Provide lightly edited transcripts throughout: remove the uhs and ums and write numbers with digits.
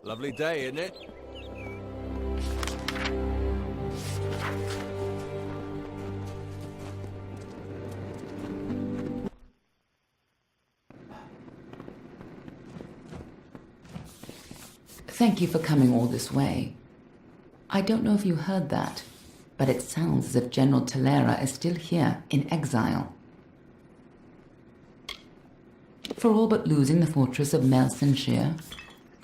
Lovely day, isn't it? Thank you for coming all this way. I don't know if you heard that, but it sounds as if General Tilera is still here in exile. For all but losing the fortress of Melsenshire,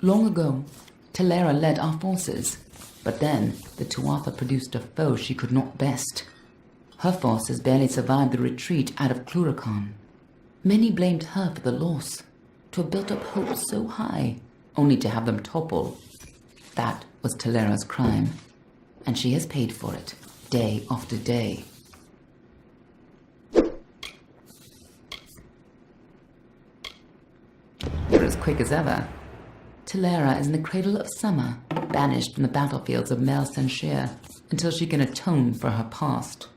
long ago, Tilera led our forces, but then the Tuatha produced a foe she could not best. Her forces barely survived the retreat out of Cluracan. Many blamed her for the loss, to have built up hopes so high, only to have them topple. That was Tilera's crime, and she has paid for it, day after day. You're as quick as ever. Tilera is in the cradle of summer, banished from the battlefields of Melsenshire until she can atone for her past.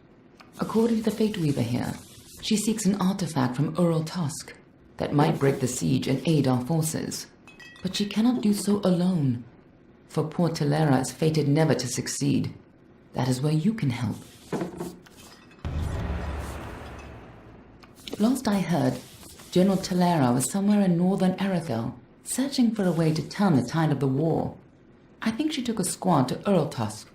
According to the Fateweaver here, she seeks an artifact from Ural Tusk that might break the siege and aid our forces. But she cannot do so alone, for poor Tilera is fated never to succeed. That is where you can help. Last I heard, General Tilera was somewhere in northern Arethel, searching for a way to turn the tide of the war. I think she took a squad to Ural Tusk.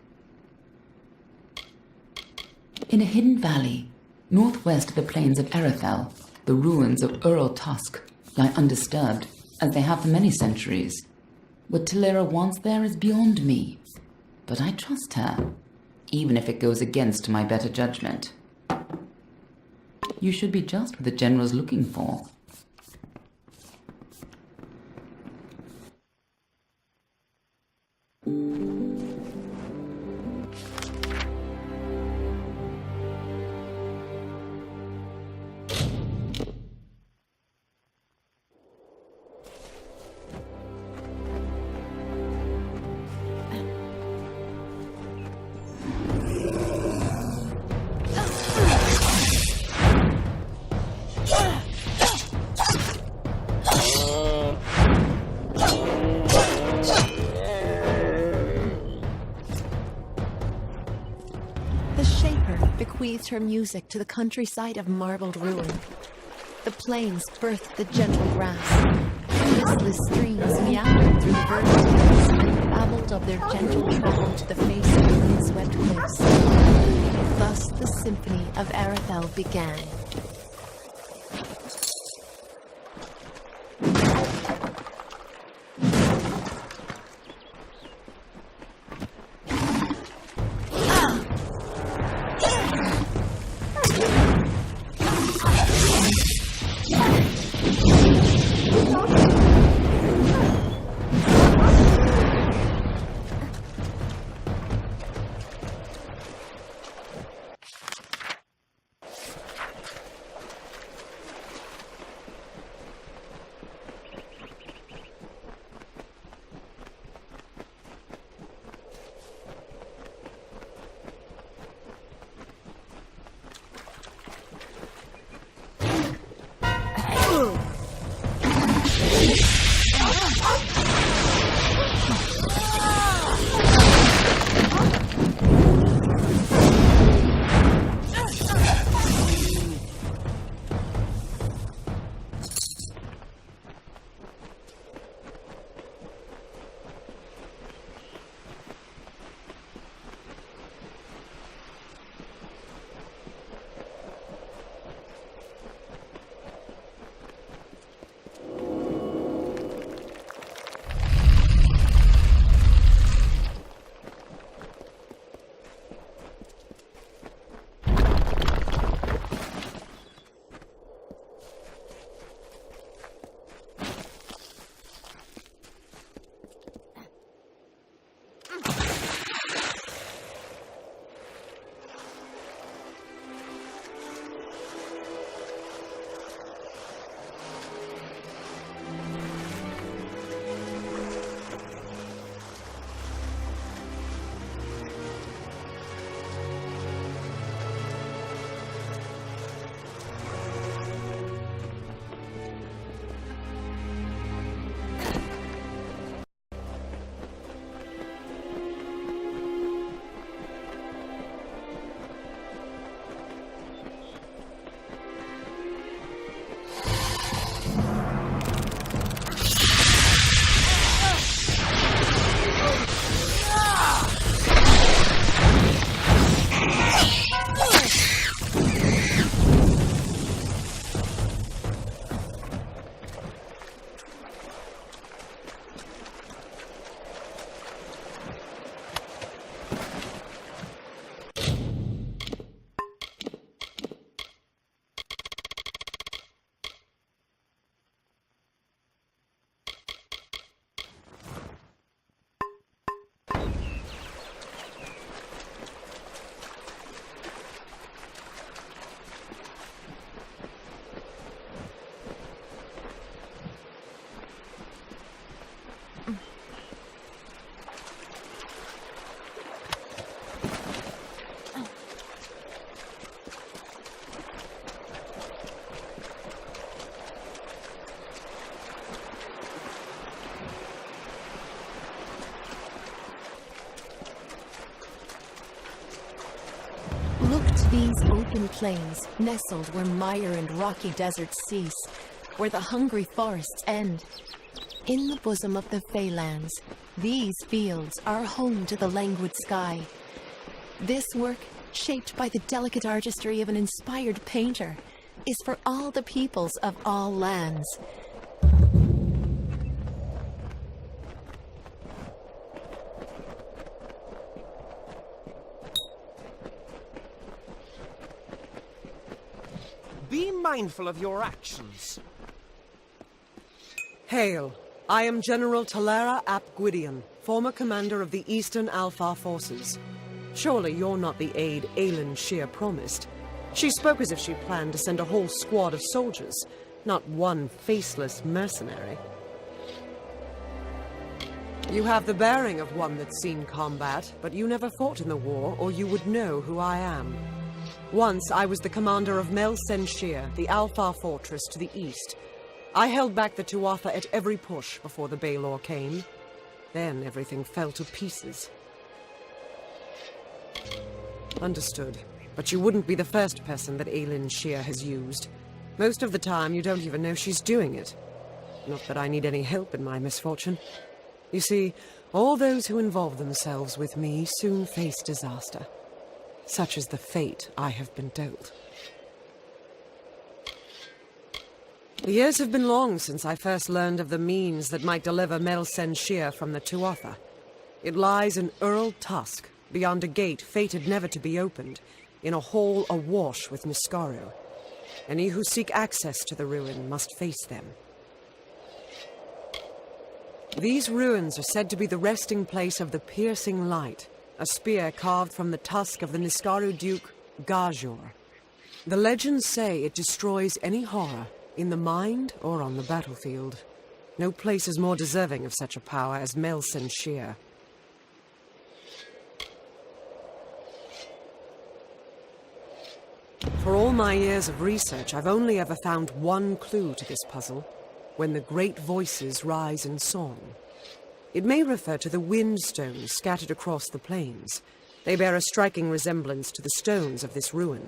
In a hidden valley, northwest of the plains of Arethel, the ruins of Ural Tusk lie undisturbed, as they have for many centuries. What Tilera wants there is beyond me, but I trust her, even if it goes against my better judgment. You should be just what the General's looking for. Bequeathed her music to the countryside of marbled ruin. The plains birthed the gentle grass. Listless streams meandered through the verdant hills and babbled of their gentle travel to the face of the windswept cliffs. Thus the symphony of Arethel began. plains, nestled where mire and rocky deserts cease, where the hungry forests end. In the bosom of the Faelands, these fields are home to the languid sky. This work, shaped by the delicate artistry of an inspired painter, is for all the peoples of all lands. Be mindful of your actions. Hail. I am General Tilera ap Gwydion, former commander of the Eastern Alpha Forces. Surely you're not the aide Aelin Shear promised. She spoke as if she planned to send a whole squad of soldiers, not one faceless mercenary. You have the bearing of one that's seen combat, but you never fought in the war, or you would know who I am. Once I was the commander of Mel Sen Shear, the Alpha Fortress to the east. I held back the Tuatha at every push before the Baelor came. Then everything fell to pieces. Understood. But you wouldn't be the first person that Aelin Shear has used. Most of the time, you don't even know she's doing it. Not that I need any help in my misfortune. You see, all those who involve themselves with me soon face disaster. Such is the fate I have been dealt. The years have been long since I first learned of the means that might deliver Mel Sen Shear from the Tuatha. It lies in Earl Tusk, beyond a gate fated never to be opened, in a hall awash with Niskaru. Any who seek access to the ruin must face them. These ruins are said to be the resting place of the Piercing Light, a spear carved from the tusk of the Niskaru Duke, Gajor. The legends say it destroys any horror, in the mind or on the battlefield. No place is more deserving of such a power as Mel Sen Shear. For all my years of research, I've only ever found one clue to this puzzle: when the great voices rise in song. It may refer to the wind stones scattered across the plains. They bear a striking resemblance to the stones of this ruin.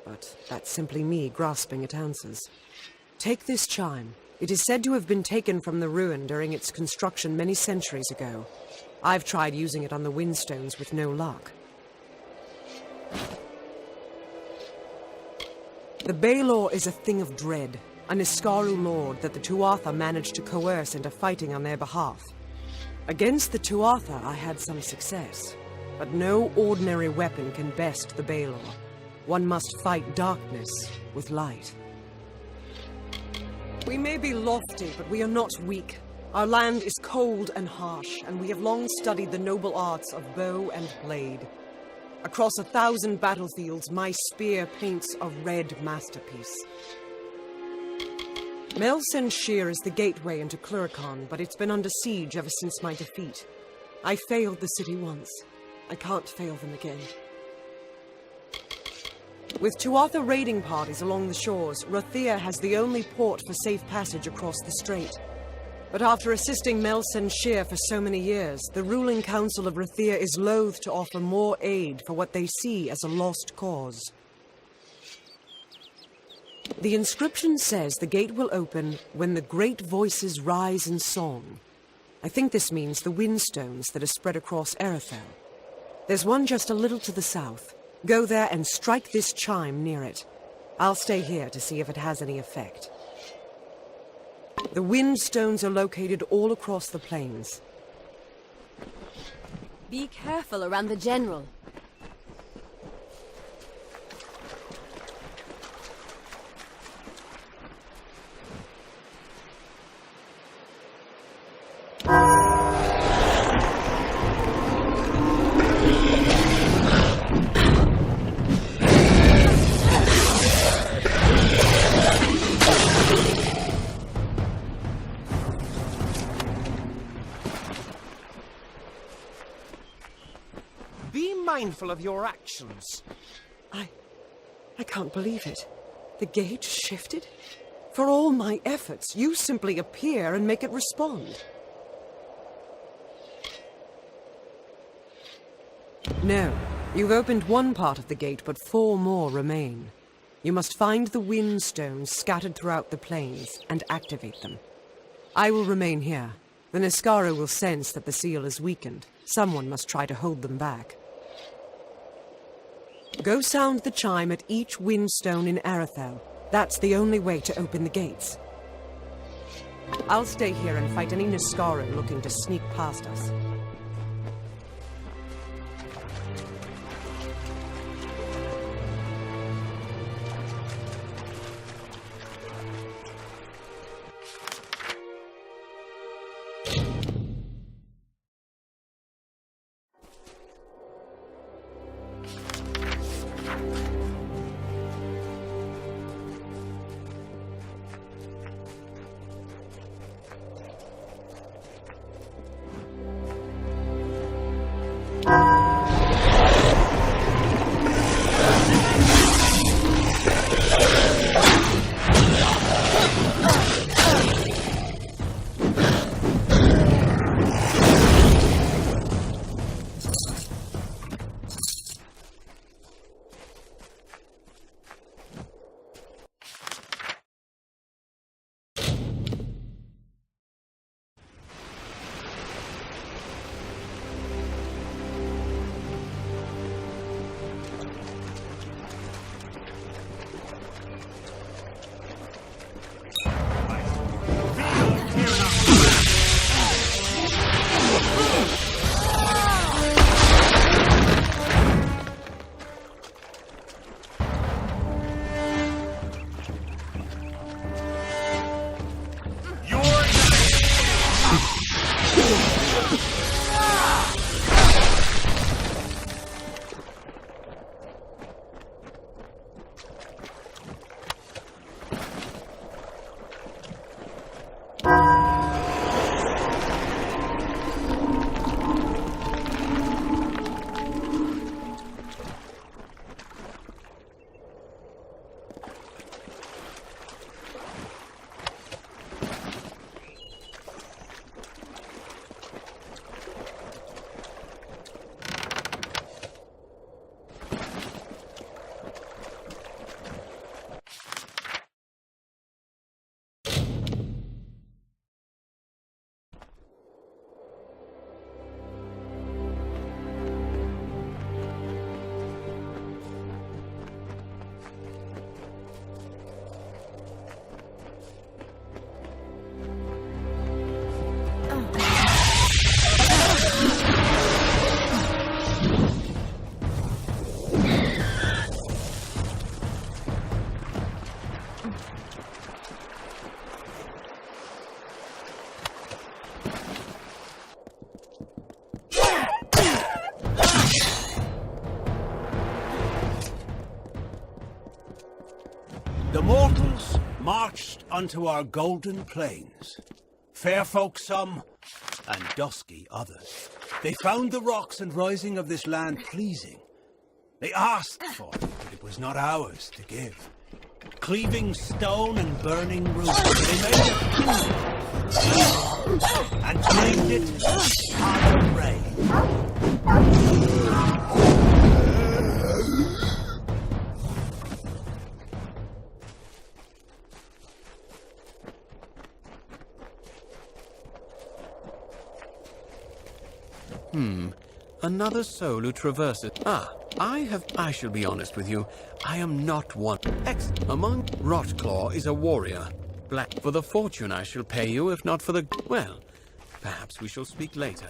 But that's simply me grasping at answers. Take this chime. It is said to have been taken from the ruin during its construction many centuries ago. I've tried using it on the windstones with no luck. The Baelor is a thing of dread, a Niskaru lord that the Tuatha managed to coerce into fighting on their behalf. Against the Tuatha, I had some success, but no ordinary weapon can best the Baelor. One must fight darkness with light. We may be lofty, but we are not weak. Our land is cold and harsh, and we have long studied the noble arts of bow and blade. Across 1,000 battlefields, my spear paints a red masterpiece. Mel Sen Shear is the gateway into Cluricon, but it's been under siege ever since my defeat. I failed the city once. I can't fail them again. With Tuatha raiding parties along the shores, Rothia has the only port for safe passage across the strait. But after assisting Mel Sen Shear for so many years, the ruling council of Rothia is loath to offer more aid for what they see as a lost cause. The inscription says the gate will open when the great voices rise in song. I think this means the windstones that are spread across Erethel. There's one just a little to the south. Go there and strike this chime near it. I'll stay here to see if it has any effect. The windstones are located all across the plains. Be careful around the general. Mindful of your actions. I can't believe it. The gate shifted? For all my efforts, you simply appear and make it respond. No, you've opened one part of the gate, but 4 more remain. You must find the wind stones scattered throughout the plains and activate them. I will remain here. The Niskara will sense that the seal is weakened. Someone must try to hold them back. Go sound the chime at each windstone in Arethel. That's the only way to open the gates. I'll stay here and fight any Niskara looking to sneak past us. The mortals marched unto our golden plains. Fair folk some, and dusky others. They found the rocks and rising of this land pleasing. They asked for it, but it was not ours to give. Cleaving stone and burning roots, they made it and named it Amalur. Another soul who traverses. I shall be honest with you. I am not one. Among Rotclaw is a warrior. Black for the fortune I shall pay you, if not for the... Well, perhaps we shall speak later.